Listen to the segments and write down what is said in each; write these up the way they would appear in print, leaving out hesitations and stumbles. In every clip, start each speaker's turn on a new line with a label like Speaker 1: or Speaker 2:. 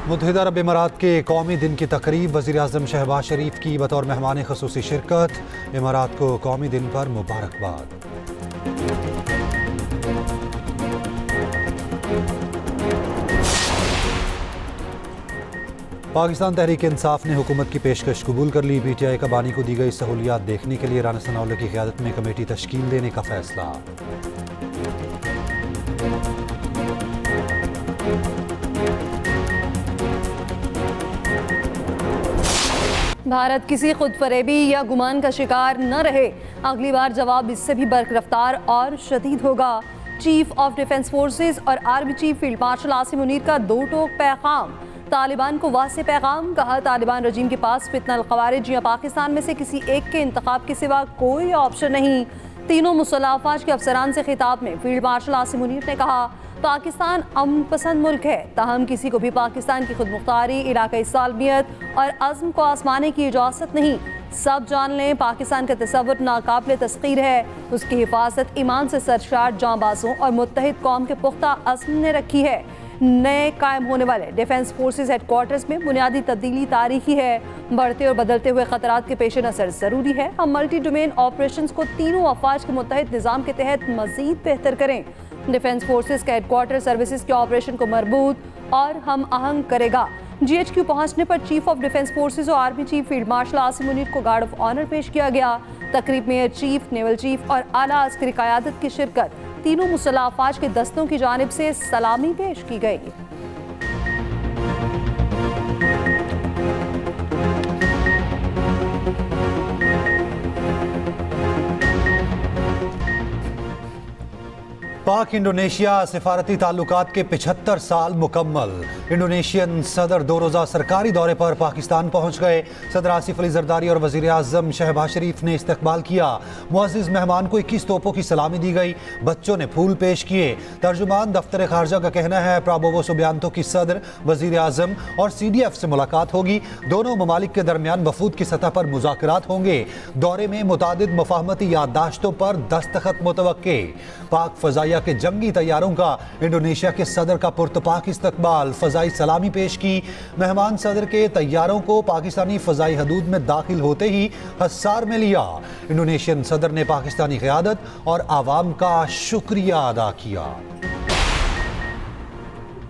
Speaker 1: मुत्तहिदा अरब इमारात के कौमी दिन की तकरीब, वज़ीर-ए-आज़म शहबाज शरीफ की बतौर मेहमान ख़ुसूसी शिरकत। इमारात को कौमी दिन पर मुबारकबाद। पाकिस्तान तहरीक इंसाफ ने हुकूमत की पेशकश कबूल कर ली। PTI का बानी को दी गई सहूलियात देखने के लिए राना सनाउल्लाह की क़ियादत में कमेटी तश्कील देने का फैसला।
Speaker 2: भारत किसी खुद फरेबी या गुमान का शिकार न रहे, अगली बार जवाब इससे भी बरकरफ्तार और शदीद होगा। चीफ ऑफ डिफेंस फोर्सेस और army chief field marshal Asim Munir का दो टोक पैगाम। तालिबान को वाज़ेह पैगाम, कहा तालिबान रजीम के पास फितनल ख़वारिज या पाकिस्तान में से किसी एक के इंतखाब के सिवा कोई ऑप्शन नहीं। तीनों मुसल्लह अफ़वाज के अफसरान से खिताब में फील्ड मार्शल आसिम मुनीर ने कहा, पाकिस्तान अमन पसंद मुल्क है, ताहम किसी को भी पाकिस्तान की खुद मुख्तारी, इलाकाई सालमियत और अज़्म को आजमाने की इजाज़त नहीं। सब जान लें, पाकिस्तान का तसव्वुर नाकाबिल तस्खीर है। उसकी हिफाजत ईमान से सरशार जांबाजों और मुत्तहिद कौम के पुख्ता अज़्म ने रखी है। नए कायम होने वाले डिफेंस फोर्सेस हेडक्वार्टर्स में बुनियादी तब्दीली तारीखी है। बढ़ते और बदलते हुए खतरात के पेश नज़र ज़रूरी है हम मल्टी डोमेन ऑपरेशंस को तीनों अफवाज के मुत्तहिद निज़ाम के तहत मज़ीद बेहतर करें। डिफेंस फोर्सेस का हेडक्वार्टर सर्विसेज के ऑपरेशन को मरबूत और हम आहंग करेगा। GHQ पहुंचने पर चीफ ऑफ डिफेंस फोर्सेस और army chief field marshal Asim Munir को गार्ड ऑफ ऑनर पेश किया गया। तकरीब में एयर चीफ, नेवल चीफ और आला अस्करी क़यादत की शिरकत। तीनों मुसल्लह अफ़वाज के दस्तों की जानिब से सलामी पेश की गई।
Speaker 1: पाक इंडोनेशिया सिफारती ताल्लुकात के 75 साल मुकम्मल। इंडोनेशियन सदर दो रोज़ा सरकारी दौरे पर पाकिस्तान पहुँच गए। सदर आसिफ अली जरदारी और वज़ीर-ए-आज़म शहबाज शरीफ ने इस्तकबाल किया। मुअज़्ज़िज़ मेहमान को 21 तोपों की सलामी दी गई। बच्चों ने फूल पेश किए। तर्जुमान दफ्तर खारजा का कहना है, प्राबोवो सुबियांतो की सदर, वज़ीर-ए-आज़म और CDF से मुलाकात होगी। दोनों ममालिक के दरमियान वफूद की सतह पर मुज़ाकरात होंगे। दौरे में मुतादिद मुफ़ाहमती याददाश्तों पर दस्तखत मुतवक्के। पाक फ़ज़ाइया के जंगी तैयारों का इंडोनेशिया के सदर का पुरतपाक इस्तकबाल, फ़ज़ाई सलामी पेश की। मेहमान सदर के तैयारों को पाकिस्तानी फ़ज़ाई हदूद में दाखिल होते ही हसार में लिया। इंडोनेशियन सदर ने पाकिस्तानी क़यादत और आवाम का शुक्रिया अदा किया।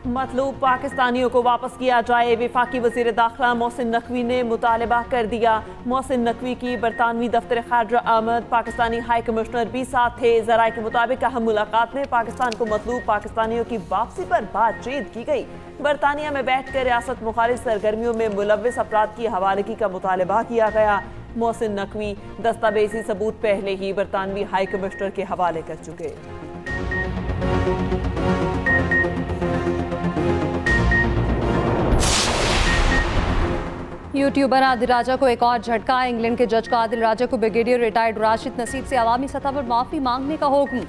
Speaker 3: मतलूब पाकिस्तानियों को वापस किया जाए, वफाकी वज़ीर दाखिला मोहसिन नकवी ने मुतालबा कर दिया। मोहसिन नकवी की बरतानवी दफ्तर खारजा आमद, पाकिस्तानी हाई कमिश्नर भी साथ थे। ज़राए के मुताबिक अहम मुलाकात में पाकिस्तान को मतलूब पाकिस्तानियों की वापसी पर बातचीत की गई। बरतानिया में बैठ कर रियासत मुखालिफ सरगर्मियों में मुलव्विस अफराद की हवालगी का मुतालबा किया गया। मोहसिन नकवी दस्तावेजी सबूत पहले ही बरतानवी हाई कमिश्नर के हवाले कर चुके।
Speaker 2: यूट्यूबर आदिल राजा को एक और झटका। इंग्लैंड के जज का आदिल राजा को ब्रिगेडियर रिटायर्ड राशिद नसीब से अवामी सतह पर माफ़ी मांगने का हुक्म।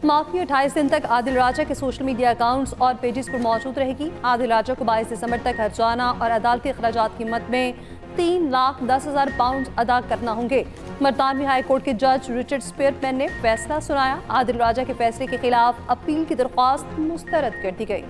Speaker 2: माफ़ी 28 दिन तक आदिल राजा के सोशल मीडिया अकाउंट्स और पेजेस पर मौजूद रहेगी। आदिल राजा को 22 दिसंबर तक हर्जाना और अदालती अखराजात की कीमत में 3,10,000 पाउंड अदा करना होंगे। बरतानवी हाई कोर्ट के जज रिचर्ड स्पीयरमैन ने फैसला सुनाया। आदिल राजा के फैसले के खिलाफ अपील की दरख्वास्त मुस्तरद कर दी गई।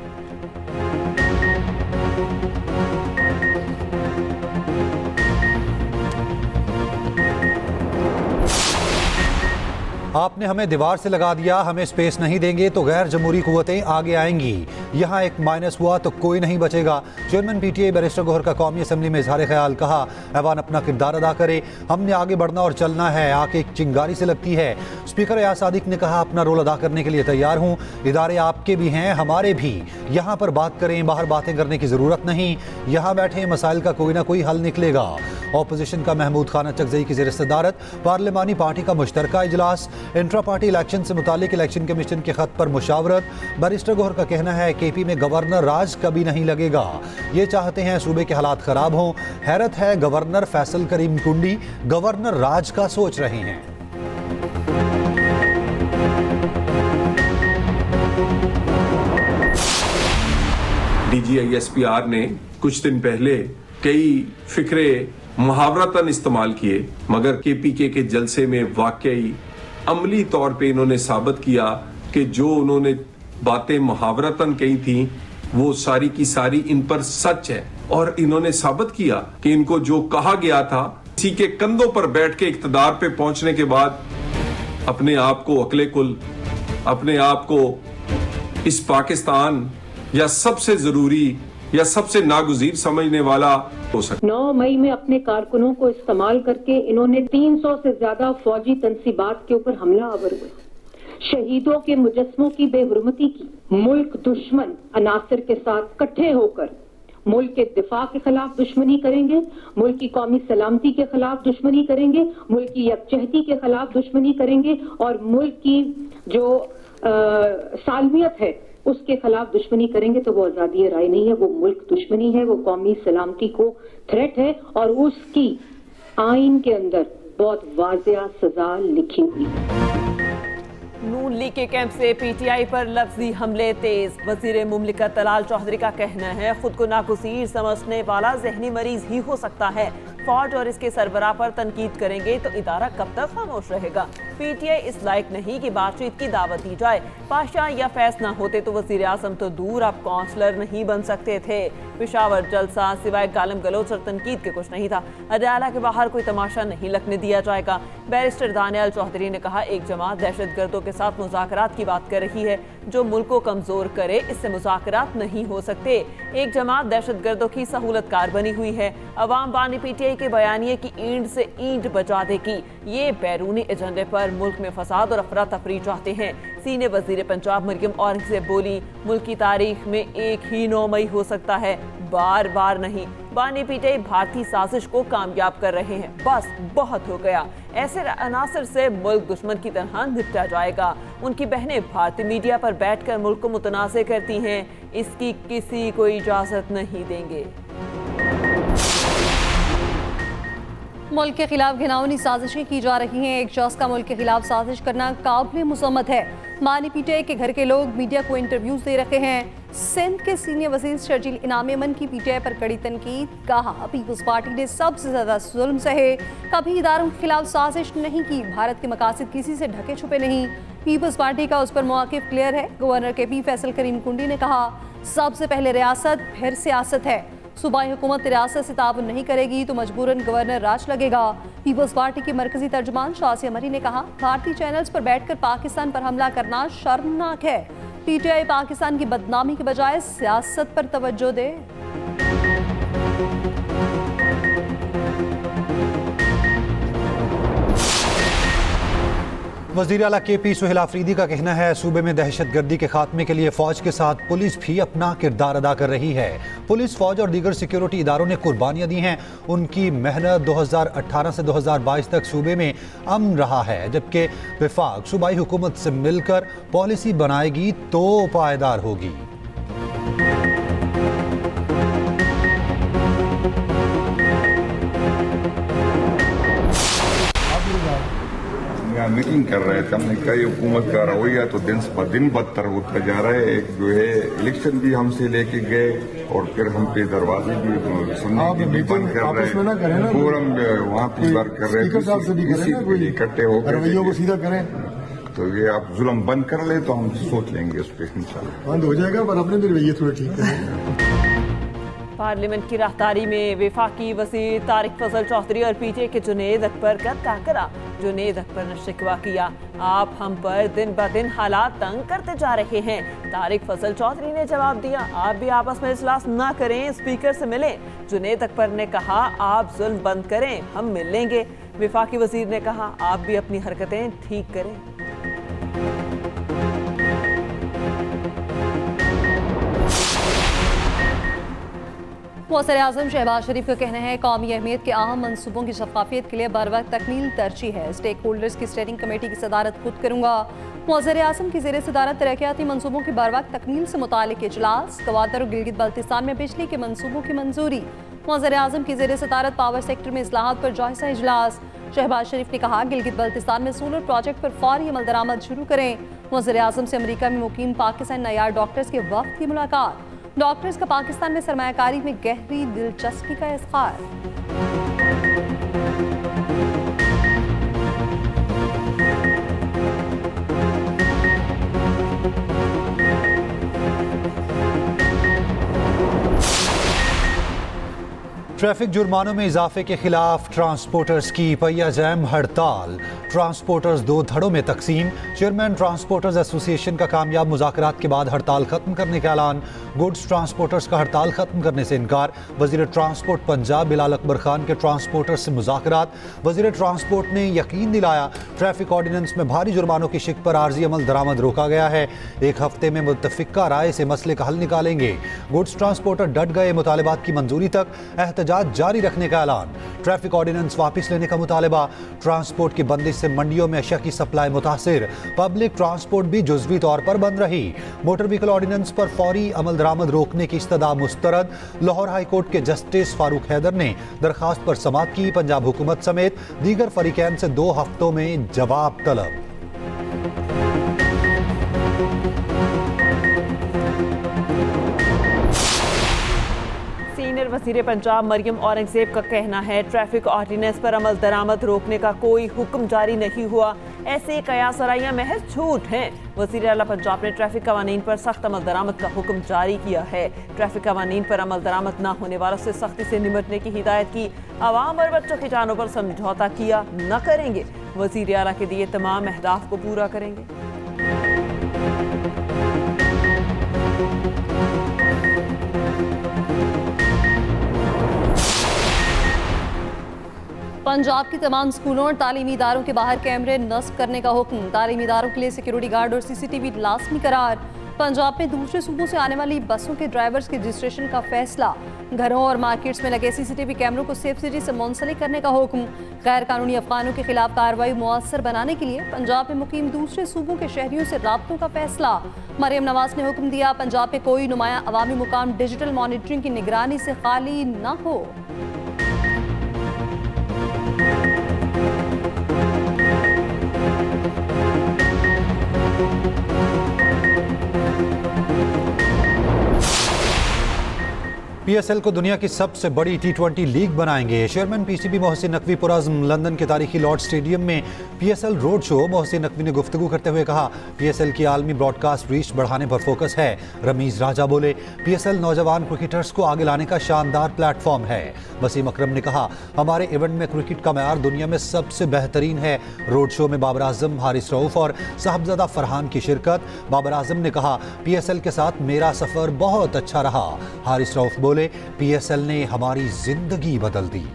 Speaker 1: आपने हमें दीवार से लगा दिया, हमें स्पेस नहीं देंगे तो गैर जमहूरी कुव्वतें आगे आएंगी। यहाँ एक माइनस हुआ तो कोई नहीं बचेगा। चेयरमैन PTI बैरिस्टर गौहर का कौमी असम्बली में इजहार ख्याल, कहा ऐवान अपना किरदार अदा करे, हमने आगे बढ़ना और चलना है, आके एक चिंगारी से लगती है। स्पीकर एयाज सादिक ने कहा अपना रोल अदा करने के लिए तैयार हूँ, इदारे आपके भी हैं हमारे भी, यहाँ पर बात करें, बाहर बातें करने की ज़रूरत नहीं, यहाँ बैठे मसाइल का कोई ना कोई हल निकलेगा। अपोजिशन का महमूद खान अचकज़ई की ज़ेर सदारत पार्लिमानी पार्टी का मुश्तरका इजलास। इंट्रा पार्टी इलेक्शन से मुतालिक इलेक्शन कमीशन के खत पर मुशावरत। बैरिस्टर गौहर का कहना है KP में गवर्नर राज कभी नहीं लगेगा, ये चाहते हैं सूबे के हालात खराब हों। हैरत है गवर्नर फैसल करीम कुंडी गवर्नर राज का सोच रहे हैं।
Speaker 4: DGISPR ने कुछ दिन पहले कई फिक्रे मुहावरतन इस्तेमाल किए, मगर KPK के जलसे में वाकई अमली तौर पे इन्होंने साबित किया कि जो उन्होंने बातें मुहावरतन कही थी वो सारी की सारी इन पर सच है। और इन्होंने साबित किया कि इनको जो कहा गया था, किसी के कंधों पर बैठ के इख्तिदार पे पहुंचने के बाद अपने आप को अकले कुल, अपने आप को इस पाकिस्तान या सबसे जरूरी या सबसे नागुज़ीर समझने वाला हो सकता।
Speaker 5: 9 मई में अपने कारकुनों को इस्तेमाल करके इन्होंने 300 से ज्यादा फौजी तंसीबात के ऊपर हमला आवर हुआ, शहीदों के मुजस्समों की बेहुरमती की, मुल्क दुश्मन अनासर के साथ इकट्ठे होकर मुल्क के दिफा के खिलाफ दुश्मनी करेंगे, मुल्क की कौमी सलामती के खिलाफ दुश्मनी करेंगे, मुल्क की यकजहती के खिलाफ दुश्मनी करेंगे और मुल्क की जो सालमियत है उसके खिलाफ दुश्मनी करेंगे। तो वो आजादी राय नहीं है, वो मुल्क दुश्मनी है, वो कौमी सलामती को थ्रेट है और उसकी आइन के अंदर बहुत वाज़ेह सजा लिखी हुई है।
Speaker 3: नून लीग के कैंप से पीटीआई पर लफ्जी हमले तेज। वजीर मुमलिकत तलाल चौधरी का कहना है, खुद को नागुज़ीर समझने वाला जहनी मरीज ही हो सकता है। फौज और इसके सरबराह पर तनकीद करेंगे तो इदारा कब तक खामोश रहेगा। पीटीआई इस लायक नहीं कि बातचीत की दावत दी जाए। पाशा या फैज ना होते तो वजीर आजम तो दूर, अब काउंसलर नहीं बन सकते थे। पेशावर जलसा सिवाय गालम गलोच और तनकीद के कुछ नहीं था। अदालत के बाहर कोई तमाशा नहीं लगने दिया जाएगा। बैरिस्टर दानियाल चौधरी ने कहा, एक जमात दहशतगर्दों के साथ मुज़ाकरात की बात कर रही है, जो मुल्क को कमजोर करे इससे मुज़ाकरात नहीं हो सकते। एक जमात दहशतगर्दों की सहूलतकार बनी हुई है। अवाम बानी पीटीआई के बयानिए की ईंट से ईंट बजा देगी। ये बैरूनी एजेंडे पर मुल्क में फसाद और अफरा तफरी चाहते हैं। सीनियर वजीर पंजाब मरियम औरंगज़ेब बोली, मुल्क की तारीख में एक ही 9 मई हो सकता है, बार बार नहीं। बानी पीटीआई भारतीय साजिश को कामयाब कर रहे हैं, बस बहुत हो गया। ऐसे अनासर से मुल्क दुश्मन की तरह निपटा जाएगा। उनकी बहनें भारतीय मीडिया पर बैठकर मुल्क को मुतनाज़ करती हैं, इसकी किसी को इजाजत नहीं देंगे।
Speaker 2: मुल्क के खिलाफ घिनौनी साजिशें की जा रही हैं। एक शख्स का मुल्क के खिलाफ साजिश करना काबिल मुसम्मत है। बानी पीटीआई के घर के लोग मीडिया को इंटरव्यूज दे रहे हैं। सिंध के सीनियर वजीर शर्जील इनाम यमन की पीटीआई पर कड़ी तनकीद। कहा, पीपल्स पार्टी ने सबसे ज्यादा जुल्म सहे, कभी इदारों के खिलाफ साजिश नहीं की। भारत के मकासद किसी से ढके छुपे नहीं। पीपल्स पार्टी का उस पर मौक़िफ़ क्लियर है। गवर्नर के पी फैसल करीम कुंडी ने कहा, सबसे पहले रियासत फिर सियासत है। सूबाई हुकूमत रियासत से ताउन नहीं करेगी तो मजबूरन गवर्नर राज लगेगा। पीपल्स पार्टी की मरकजी तर्जुमान शासिया मरी ने कहा, भारतीय चैनल्स पर बैठकर पाकिस्तान पर हमला करना शर्मनाक है। पीटीआई पाकिस्तान की बदनामी के बजाय सियासत पर तवज्जो दे।
Speaker 1: वज़ीर आला KP सुहेल आफरीदी का कहना है, सूबे में दहशतगर्दी के खात्मे के लिए फ़ौज के साथ पुलिस भी अपना किरदार अदा कर रही है। पुलिस, फ़ौज और दीगर सिक्योरिटी इदारों ने कुर्बानियाँ दी हैं। उनकी मेहनत 2018 से 2022 तक सूबे में अमन रहा है, जबकि वफाक सूबाई हुकूमत से मिलकर पॉलिसी बनाएगी तो पायदार होगी।
Speaker 6: मीटिंग कर रहे थे, हमने कहा हुकूमत का रवैया तो दिन ब दिन बदतर होता जा रहा है। एक जो है इलेक्शन भी हमसे लेके गए और फिर हम पे दरवाजे भी सुनने की भी बंद कर रहे हैं। फोरम वहाँ पे बार कर रहे हैं, इकट्ठे होकर रवैयों को सीधा करें। तो ये आप जुल्म बंद कर ले तो हम सोच लेंगे उस पर, इंशाल्लाह बंद हो जाएगा, पर अपने भी रवैये थोड़े ठीक करें।
Speaker 3: पार्लियामेंट की राहदारी में वफाकी वज़ीर तारिक फजल चौधरी और पीटीआई के जुनेद अकबर का टाकरा। जुनेद अकबर ने शिकवा किया, आप हम पर दिन ब दिन हालात तंग करते जा रहे हैं। तारिक फजल चौधरी ने जवाब दिया, आप भी आपस में इजलास ना करें, स्पीकर से मिलें। जुनेद अकबर ने कहा, आप जुल्म बंद करें, हम मिल लेंगे। वफाकी वज़ीर ने कहा, आप भी अपनी हरकतें ठीक करें।
Speaker 2: वज़ीर आज़म शहबाज शरीफ का कहना है, कौमी अहमियत के अहम मनसूबों की शफाफियत के लिए बर वक्त तकमील तरजीह है। स्टेक होल्डर्स की स्टेयरिंग कमेटी की सदारत खुद करूँगा। वज़ीर आज़म की ज़ेर सदारत तरक्याती मनसूबों की बर वक्त तकमील से मुतालिक इजलास। गवादर और गिलगित बल्तिस्तान में बिजली के मनसूबों की मंजूरी। वज़ीर आज़म की ज़ेर सदारत पावर सेक्टर में इस्लाहात पर जायजा इजलास। शहबाज शरीफ ने कहा, गिलगित बल्तिस्तान में सोलर प्रोजेक्ट पर फौरी अमल दरामद शुरू करें। वज़ीर आज़म से अमरीका में मुकीम पाकिस्तान नयार डॉक्टर्स के वक्त की मुलाकात। डॉक्टर्स का पाकिस्तान में सरमायाकारी में गहरी दिलचस्पी का इज़हार।
Speaker 1: ट्रैफिक जुर्मानों में इजाफे के खिलाफ ट्रांसपोर्टर्स की पहिया जैम हड़ताल। ट्रांसपोर्टर्स दो धड़ों में तकसीम। चेयरमैन ट्रांसपोर्टर्स एसोसिएशन का कामयाब मुज़ाकरात के बाद हड़ताल खत्म करने का ऐलान। गुड्स ट्रांसपोर्टर्स का हड़ताल खत्म करने से इनकार। वजीर ट्रांसपोर्ट पंजाब बिलाल अकबर खान के ट्रांसपोर्टर्स से मुज़ाकरात। वजीर ट्रांसपोर्ट ने यकीन दिलाया ट्रैफिक ऑर्डिनेंस में भारी जुर्मानों की शिक पर आर्जी अमल दरामद रोका गया है। एक हफ्ते में मुत्तफिका राय से मसले का हल निकालेंगे। गुड्स ट्रांसपोर्टर डट गए। मुतालिबात की मंजूरी तक एहतजाज जारी रखने का ऐलान। ट्रैफिक ऑर्डिनेंस वापस लेने का मुतालबा। ट्रांसपोर्ट की बंदिश से मंडियों में अशिया की सप्लाई मुतासिर। पब्लिक ट्रांसपोर्ट भी जुज़वी तौर पर बंद रही। मोटर व्हीकल ऑर्डिनेंस पर फौरी अमल दरामद रोकने की इस्तदा मुस्तरद। लाहौर हाई कोर्ट के जस्टिस फारूक हैदर ने दरखास्त पर समाअत की। पंजाब हुकूमत समेत दीगर फरीकैन से 2 हफ्तों में जवाब तलब।
Speaker 3: सीनियर वज़ीर पंजाब मरियम औरंगजेब का कहना है ट्रैफिक ऑर्डिनेंस पर अमल दरामद रोकने का कोई हुक्म जारी नहीं हुआ। ऐसे कयास सराइयां महज झूठ हैं। वज़ीर आला पंजाब ने ट्रैफिक कवानीन पर सख्त अमल दरामद का हुक्म जारी किया है। ट्रैफिक कवानीन पर अमल दरामद न होने वालों से सख्ती से निपटने की हिदायत की। आवाम और बच्चों की जानों पर समझौता किया न करेंगे। वज़ीर आला के दिए तमाम अहदाफ को पूरा करेंगे।
Speaker 2: पंजाब की तमाम स्कूलों और तालीमी इदारों के बाहर कैमरे नस्ब करने का हुक्म। तालीमी इदारों के लिए सिक्योरिटी गार्ड और सीसीटीवी लाजमी करार। पंजाब में दूसरे सूबों से आने वाली बसों के ड्राइवर्स के रजिस्ट्रेशन का फैसला। घरों और मार्केट्स में लगे सीसीटीवी कैमरों को सेफ सिटी से मुंसलिक करने का हुक्म। गैर कानूनी अफगानों के खिलाफ कार्रवाई मुअस्सर बनाने के लिए पंजाब में मुकीम दूसरे सूबों के शहरियों से राब्तों का फैसला। मरियम नवाज ने हुक्म दिया पंजाब में कोई नुमाया अवामी मुकाम डिजिटल मॉनिटरिंग की निगरानी से खाली न हो।
Speaker 1: पीएसएल को दुनिया की सबसे बड़ी T20 लीग बनाएंगे। चेयरमैन पीसीबी मोहसिन नकवी पुरज़्म लंदन के तारीखी लॉर्ड स्टेडियम में PSL road show. Mohsin Naqvi ने गुफ्तगू करते हुए कहा पीएसएल की आलमी ब्रॉडकास्ट रीच बढ़ाने पर फोकस है। रमीज राजा बोले पीएसएल नौजवान क्रिकेटर्स को आगे लाने का शानदार प्लेटफॉर्म है। वसीम अकरम ने कहा हमारे इवेंट में क्रिकेट का मयार दुनिया में सबसे बेहतरीन है। रोड शो में बाबर आजम, हारिस रऊफ और साहबजादा फरहान की शिरकत। बाबर आजम ने कहा पीएसएल के साथ मेरा सफर बहुत अच्छा रहा। हारिस रऊफ बोले पीएसएल ने हमारी जिंदगी बदल दी।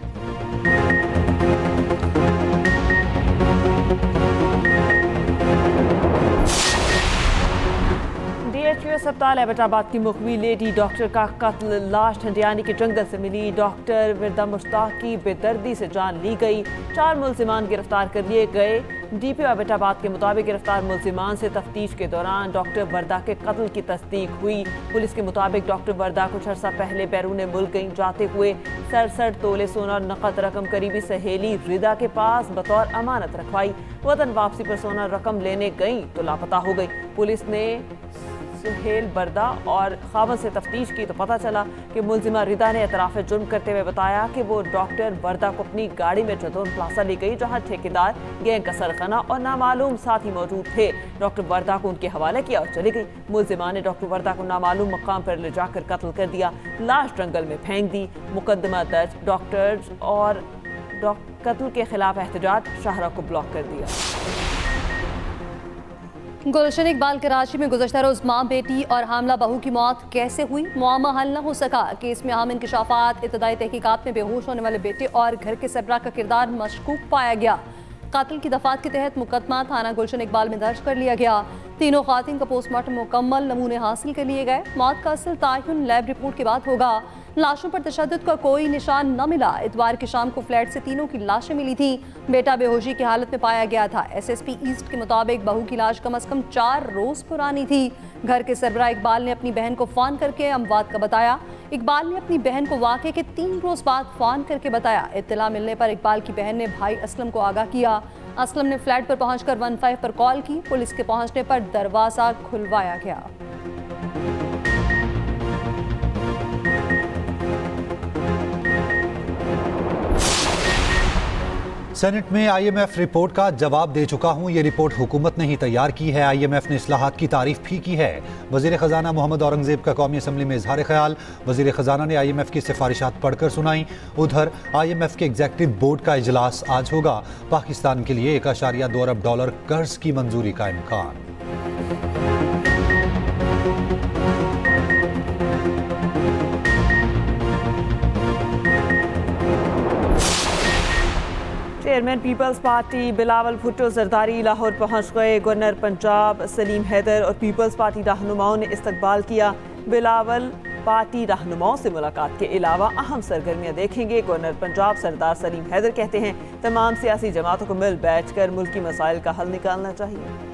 Speaker 3: DHU अस्पताल एबटाबाद की मुखबी लेडी डॉक्टर का कत्ल। लाश ठंडियानी के जंगल से मिली। डॉक्टर विरदा मुश्ताक की बेदर्दी से जान ली गई। 4 मुल्जिमान गिरफ्तार कर लिए गए। DPO एबटाबाद के मुताबिक गिरफ्तार मुल्जिमान से तफ्तीश के दौरान डॉक्टर वर्दा के कत्ल की तस्दीक हुई। पुलिस के मुताबिक डॉक्टर वर्दा कुछ अर्सा पहले बैरून मुल्क गई जाते हुए 67 तोले सोना और नकद रकम करीबी सहेली रिदा के पास बतौर अमानत रखवाई। वतन वापसी पर सोना रकम लेने गई तो लापता हो गई। पुलिस ने सुहेल बरदा और खावन से तफ्तीश की तो पता चला कि मुल्जिमा रिदा ने एतराफ़ जुर्म करते हुए बताया कि वो डॉक्टर बरदा को अपनी गाड़ी में जदोन प्लाजा ले गई जहां ठेकेदार, गैंग का सरगना और नामालूम साथी मौजूद थे। डॉक्टर बरदा को उनके हवाले किया और चली गई। मुल्जिमा ने डॉक्टर बरदा को नामालूम मकाम पर ले जाकर कत्ल कर दिया। लाश जंगल में फेंक दी। मुकदमा दर्ज। डॉक्टर्स और कत्ल के खिलाफ एहतजाज शाहरा को ब्लॉक कर दिया।
Speaker 2: गुलशन इकबाल कराची में गुज़श्ता रोज़ माँ, बेटी और हामला बहू की मौत कैसे हुई, मुआमा हल न हो सका। केस में अहम इंकशाफात। इब्तदाई तहकीकात में बेहोश होने वाले बेटे और घर के सरबरा का किरदार मशकूक पाया गया। कातिल की दफात के तहत मुकदमा थाना गुलशन इकबाल में दर्ज कर लिया गया। तीनों खातिन का पोस्टमार्टम मुकम्मल, नमूने हासिल कर लिए गए। मौत का असल तायुन लैब रिपोर्ट के बाद होगा। लाशों पर तशद्दुद का कोई निशान न मिला। इतवार की शाम को फ्लैट से तीनों की लाशें मिली थी। बेटा बेहोशी की हालत में पाया गया था। SSP ईस्ट के मुताबिक बहू की लाश कम से कम 4 रोज पुरानी थी। घर के सरबरा इकबाल ने अपनी बहन को फ़ोन करके अमवात का बताया। इकबाल ने अपनी बहन को वाक़े के 3 रोज बाद फ़ोन करके बताया। इत्तला मिलने पर इकबाल की बहन ने भाई असलम को आगाह किया। असलम ने फ्लैट पर पहुंचकर 15 पर कॉल की। पुलिस के पहुंचने पर दरवाज़ा खुलवाया गया।
Speaker 1: सेनेट में IMF रिपोर्ट का जवाब दे चुका हूं। ये रिपोर्ट हुकूमत ने ही तैयार की है। IMF ने इस्लाहात की तारीफ भी की है। वजीर खजाना मोहम्मद औरंगजेब का कौमी असम्बली में इजहार ख्याल। वजीर खजाना ने IMF की सिफारिशात पढ़कर सुनाई। उधर IMF के एग्जीक्यूटिव बोर्ड का इजलास आज होगा। पाकिस्तान के लिए $1.2 अरब कर्ज की मंजूरी का इम्कान।
Speaker 3: Chairman people's party Bilawal Bhutto Zardari Lahore पहुंच गए। गवर्नर पंजाब सलीम हैदर और पीपल्स पार्टी रहनुमाओं ने इस्तकबाल किया। बिलावल पार्टी रहनुमाओं से मुलाकात के अलावा अहम सरगर्मियां देखेंगे। गवर्नर पंजाब सरदार सलीम हैदर कहते हैं तमाम सियासी जमातों को मिल बैठकर मुल्की मसाइल का हल निकालना चाहिए।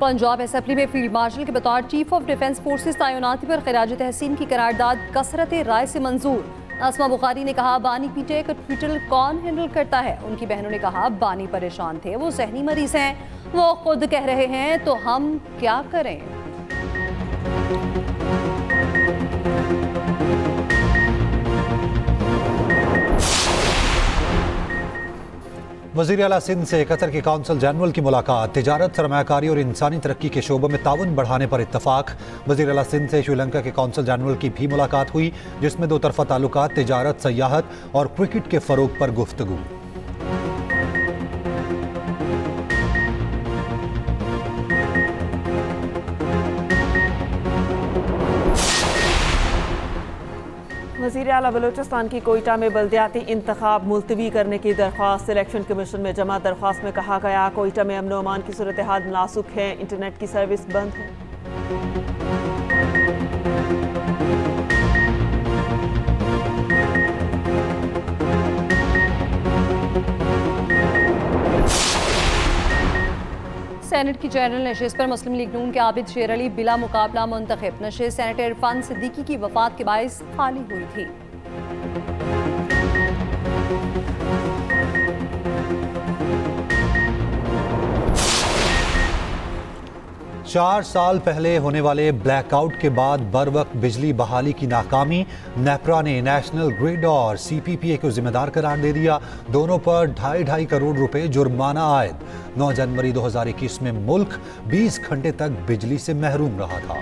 Speaker 2: पंजाब असेंबली में फील्ड मार्शल के बतौर चीफ ऑफ डिफेंस फोर्सेस तैनाती पर खराज तहसीन की करारदाद कसरत राय से मंजूर। असमा बुखारी ने कहा बानी पीटे का ट्विटर कौन हैंडल करता है। उनकी बहनों ने कहा बानी परेशान थे, वो जहनी मरीज हैं, वो खुद कह रहे हैं तो हम क्या करें।
Speaker 1: वज़ीर आला सिंध से कतर के कौंसल जनरल की मुलाकात। तिजारत, सरमायाकारी और इंसानी तरक्की के शोबों में ताउन बढ़ाने पर इत्तफाक। वज़ीर आला सिंध से श्रीलंका के कौंसल जनरल की भी मुलाकात हुई, जिसमें दो तरफा ताल्लुकात, तिजारत, सयाहत और क्रिकेट के फ़रोग पर गुफ्तगू।
Speaker 3: वज़ीर आला बलूचिस्तान की कोयटा में बल्दियाती इंतखाब मुलतवी करने की दरख्वास्त। इलेक्शन कमीशन में जमा दरख्वास्त में कहा गया कोयटा में अमन अमान की सूरत हाल नाजुक है, इंटरनेट की सर्विस बंद है।
Speaker 2: सेनेट की जनरल नशिस्त पर मुस्लिम लीग नून के आबिद शेर अली बिला मुकाबला मुंतखब। नशिस्त सेनेटर इरफान सिद्दीकी की वफात के बायस खाली हुई थी।
Speaker 1: 4 साल पहले होने वाले ब्लैकआउट के बाद बर वक्त बिजली बहाली की नाकामी। नेपरा ने नेशनल ग्रिड और CPPA को जिम्मेदार करार दे दिया। दोनों पर 2.5 करोड़ रुपए जुर्माना आयद। 9 जनवरी 2021 में मुल्क 20 घंटे तक बिजली से महरूम रहा था।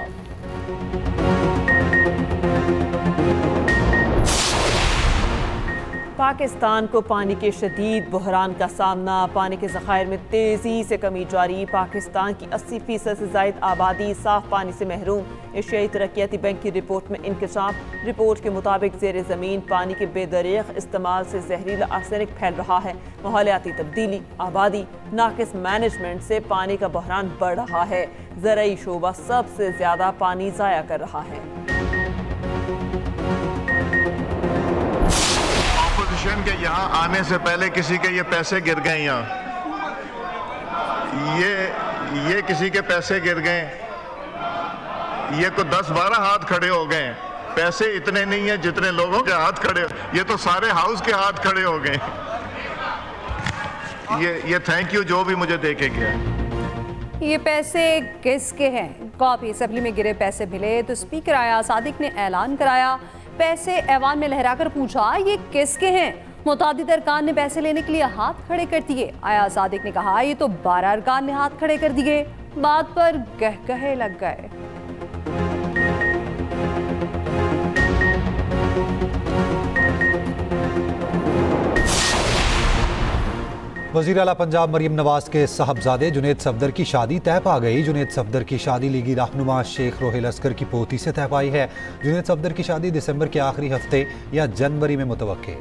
Speaker 3: पाकिस्तान को पानी के शदीद बहरान का सामना। पानी के ज़खायर में तेज़ी से कमी जारी। पाकिस्तान की 80% से ज़ायद आबादी साफ पानी से महरूम। एशियाई तरक्याती बैंक की रिपोर्ट में इंकशाफ। रिपोर्ट के मुताबिक ज़ेर ज़मीन पानी के बेदरीग इस्तेमाल से जहरीला आर्सेनिक फैल रहा है। माहौलियाती तब्दीली, आबादी, नाकिस मैनेजमेंट से पानी का बहरान बढ़ रहा है। ज़राई शोबा सबसे ज़्यादा पानी ज़ाया कर रहा है।
Speaker 7: के यहाँ आने से पहले किसी के ये पैसे गिर गए, यहाँ ये किसी के पैसे गिर गए, ये को 10-12 हाथ खड़े हो गए। पैसे इतने नहीं है जितने लोगों के हाथ खड़े, ये तो सारे हाउस के हाथ खड़े हो गए। ये थैंक यू जो भी मुझे दे के गया।
Speaker 2: ये पैसे किसके हैं? कॉपी असेंबली में गिरे पैसे मिले तो स्पीकर आया सादिक ने ऐलान कराया। पैसे ऐवान में लहराकर पूछा ये किसके हैं? मुतादिद अरकान ने पैसे लेने के लिए हाथ खड़े कर दिए। आया सादिक ने कहा ये तो 12 अरकान ने हाथ खड़े कर दिए। बात पर कहकहे लग गए।
Speaker 1: वज़ीर आला पंजाब मरीम नवाज के साहबजादे जुनेद सफदर की शादी तय पा गई। जुनेद सफदर की शादी लीगी रहनुमा शेख रोहिल अस्कर की पोती से तय पाई है। जुनेद सफदर की शादी दिसंबर के आखिरी हफ्ते या जनवरी में मुतवक्के।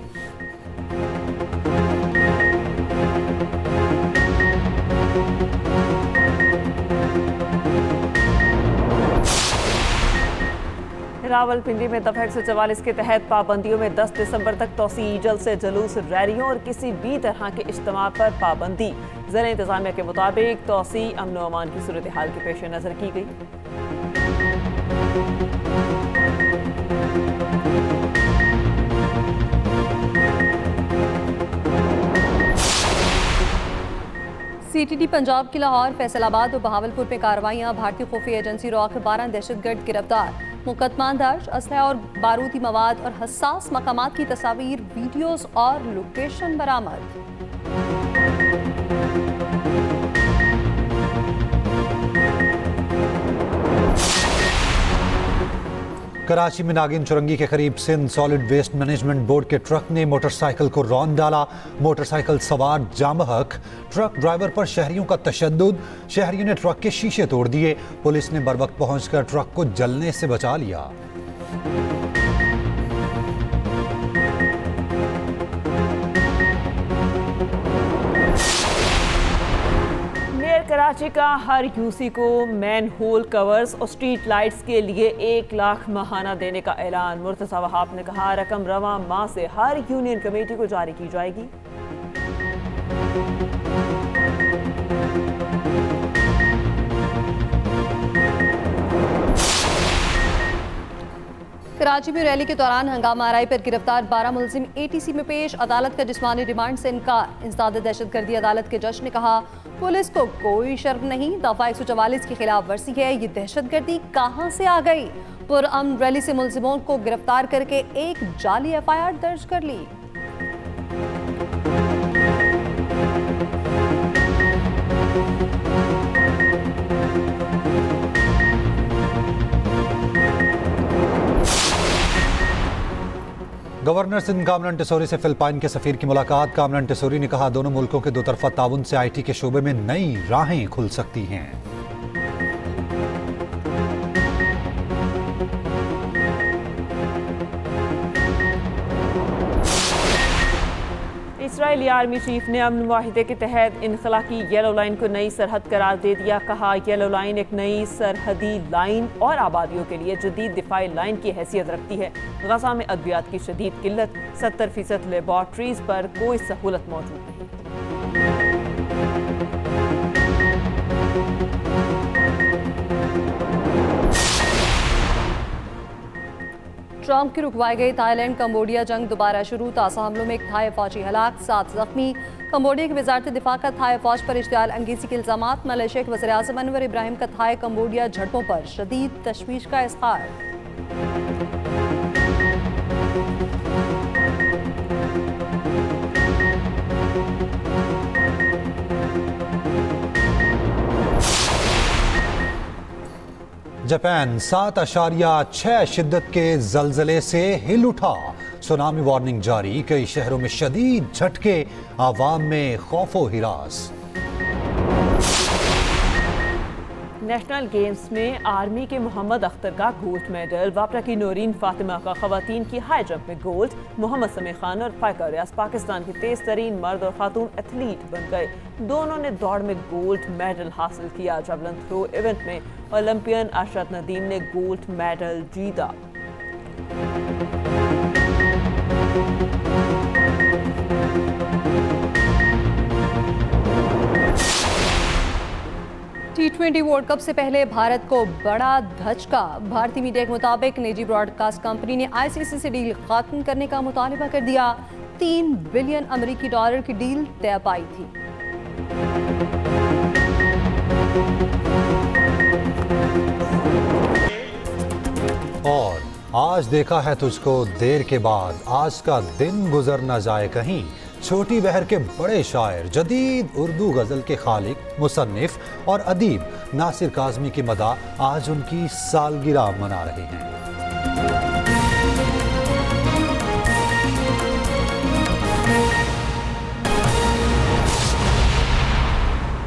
Speaker 3: रावलपिंडी में दफा 144 के तहत पाबंदियों में 10 दिसंबर तक तोसी, जल्द से जुलूस, रैलियों और किसी भी तरह के इज्तिमा पर पाबंदी। ज़िला इंतजामिया के मुताबिक तोसी अमन अमान की सूरत हाल के पेश नज़र की गई।
Speaker 2: CTD पंजाब की लाहौर, फैसलाबाद और बहावलपुर में कार्रवाइयां। भारतीय खुफिया एजेंसी रॉ के 12 दहशतगर्द गिरफ्तार। मुकदमा दर्ज। असलहा और बारूदी मवाद और हसास मकामात की तस्वीर, वीडियोस और लोकेशन बरामद।
Speaker 1: कराची में नागिन चुरंगी के करीब Sindh solid waste management board के ट्रक ने मोटरसाइकिल को रौंद डाला। मोटरसाइकिल सवार जामहक, ट्रक ड्राइवर पर शहरियों का तशद्दुद। शहरियों ने ट्रक के शीशे तोड़ दिए। पुलिस ने बरवक्त पहुंचकर ट्रक को जलने से बचा लिया।
Speaker 3: कराची का हर यूसी को मैन होल कवर्स और स्ट्रीट लाइट्स के लिए 1 लाख माहाना देने का ऐलान। मुर्तज़ा वहाब ने कहा, रकम रवां माह से हर यूनियन कमेटी को जारी की जाएगी।
Speaker 2: कराची में रैली के दौरान हंगामा आराई पर गिरफ्तार 12 मुलजिम ATC में पेश। अदालत का जिस्मानी रिमांड से इनकार। इंसदाद दहशतगर्दी अदालत के जज ने कहा, पुलिस को कोई शर्म नहीं, दफा 144 की खिलाफ वर्जी है। ये दहशतगर्दी कहां से आ गई? पुरअमन रैली से मुलजिमों को गिरफ्तार करके एक जाली FIR दर्ज कर ली।
Speaker 1: गवर्नर सिंध कामरान टिसोरी से फिलिपाइन के सफीर की मुलाकात। कामरान टिसोरी ने कहा, दोनों मुल्कों के दोतरफा ताउन से IT के शोबे में नई राहें खुल सकती हैं।
Speaker 3: इजरायली आर्मी चीफ ने अमन मुआहिदे के तहत इनखला की येलो लाइन को नई सरहद करार दे दिया। कहा, येलो लाइन एक नई सरहदी लाइन और आबादियों के लिए जदीद दिफाई लाइन की हैसियत रखती है। गजा में अद्वियात की शदीद किल्लत, 70% लेबॉर्ट्रीज पर कोई सहूलत मौजूद नहीं।
Speaker 2: ट्रंप की रुकवाई गई थाईलैंड कंबोडिया जंग दोबारा शुरू। ताज़ा हमलों में एक थाई फौजी हलाक, 7 जख्मी। कंबोडिया की वजारत दिफा का थाई फौज पर इश्तियाल अंगेजी के इल्जामात। मलेशिया के वज़ीर आज़म अनवर इब्राहिम का थाई कंबोडिया झड़पों पर शदीद तशवीश का इज़हार।
Speaker 1: जापान 7.6 शिद्दत के जलजले से हिल उठा। सुनामी वार्निंग जारी। कई शहरों में शदीद झटके, आवाम में खौफो हिरास।
Speaker 3: नेशनल गेम्स में आर्मी के मोहम्मद अख्तर का गोल्ड मेडल। वापरा की नूरीन फातिमा का खवातीन की हाई जंप में गोल्ड। मोहम्मद समी खान और फाइका रियाज पाकिस्तान के तेज तरीन मर्द और खातून एथलीट बन गए। दोनों ने दौड़ में गोल्ड मेडल हासिल किया। जबलन थ्रो इवेंट में ओलंपियन अशरत नदीम ने गोल्ड मेडल जीता।
Speaker 2: T20 वर्ल्ड कप से पहले भारत को बड़ा धचका। भारतीय मीडिया के मुताबिक निजी ब्रॉडकास्ट कंपनी ने ICC से डील खत्म करने का मुतालबा कर दिया। $3 बिलियन अमेरिकी डॉलर की डील तय पाई थी।
Speaker 1: और आज देखा है तुझको देर के बाद, आज का दिन गुजर न जाए कहीं। छोटी बहर के बड़े शायर, जदीद उर्दू गज़ल के खालिक, मुसन्निफ और अदीब नासिर काज़मी की मदा आज उनकी सालगिरह मना रहे हैं।